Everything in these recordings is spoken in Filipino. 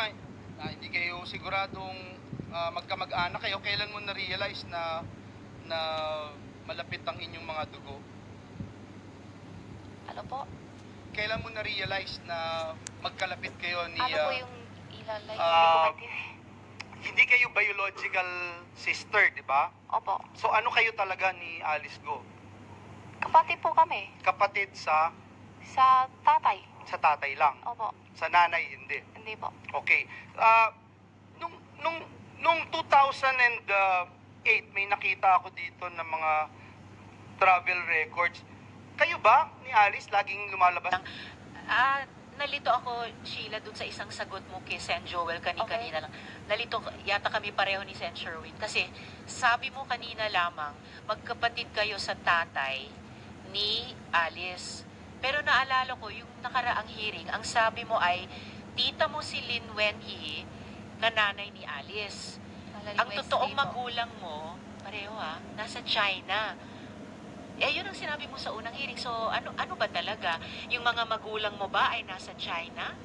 nga, hindi kayo siguradong magkamag-anak kayo. Kailan mo na-realize na malapit ang inyong mga dugo? Ano po? Kailan mo na-realize na magkalapit kayo ni... Ano po yung ilalay? Hindi kayo biological sister, di ba? Opo. So ano kayo talaga ni Alice Go? Kapatid po kami. Kapatid sa Tatay. tatay lang. Opo. Sa nanay hindi. Hindi po. Okay. Nung 2008 may nakita ako dito ng mga travel records. Kayo ba ni Alice laging lumalabas? Nalito ako, Sheila, dun sa isang sagot mo kay Sen Joel kanina lang. Nalito yata kami pareho ni Sen Sherwin. Kasi sabi mo kanina lamang, magkapatid kayo sa tatay ni Alice. Pero naalala ko, yung nakaraang hearing, ang sabi mo ay, tita mo si Lin Wenyi na nanay ni Alice. Ang totoong magulang mo, pareho nasa China. Yun ang sinabi mo sa unang hearing. So, ano ba talaga? Yung mga magulang mo ba ay nasa China?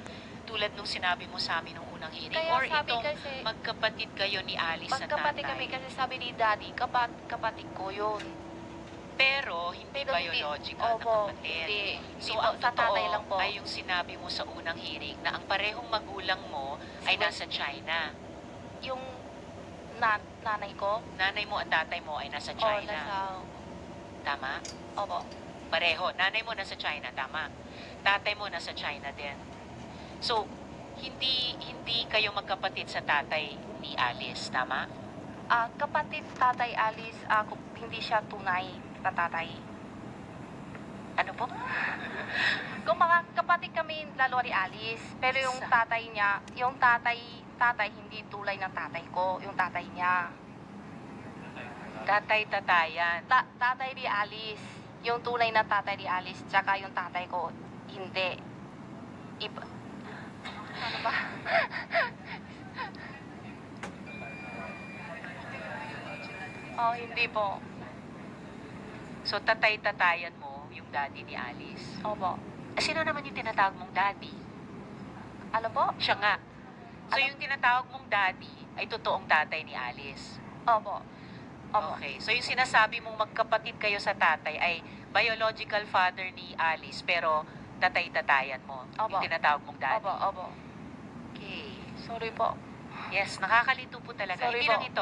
Tulad nung sinabi mo sa amin nung unang hearing? Kaya Or sabi itong kasi, magkapatid kayo ni Alice na magkapatid tatay? kami kasi sabi ni Daddy, kapatid ko yun. Pero hindi Pero biological na opo, kapatid. hindi. So, Hindi po, ang sa totoo tatay lang po. ay yung sinabi mo sa unang hearing na ang parehong magulang mo ay nasa China. Yung nanay ko, Nanay mo at tatay mo ay nasa o China. nasa, Tama? opo. Pareho. Nanay mo nasa China, tama. Tatay mo nasa China din. So, hindi kayo magkapatid sa tatay ni Alice, tama? Kapatid tatay Alice, hindi siya tunay na tatay. Ano po? Kung mga kapatid kami, lalo ni Alice, pero yung tatay niya, yung tatay hindi tulay ng tatay ko, yung tatay niya. Tatay-tatayan. Tatay ni Alice, yung tunay na tatay ni Alice, tsaka yung tatay ko, hindi. Iba. Ano ba? Hindi po. So, tatay-tatayan mo yung daddy ni Alice. Opo. Sino naman yung tinatawag mong daddy? Ano po? Siya nga. So, yung tinatawag mong daddy ay totoong tatay ni Alice. Opo. Opo. Okay. So, yung sinasabi mong magkapatid kayo sa tatay ay biological father ni Alice, pero tatay-tatayan mo. Opo. Yung tinatawag mong daddy. Opo, opo. Okay. Sorry po. Yes, nakakalito po talaga. Sorry Hindi po. lang ito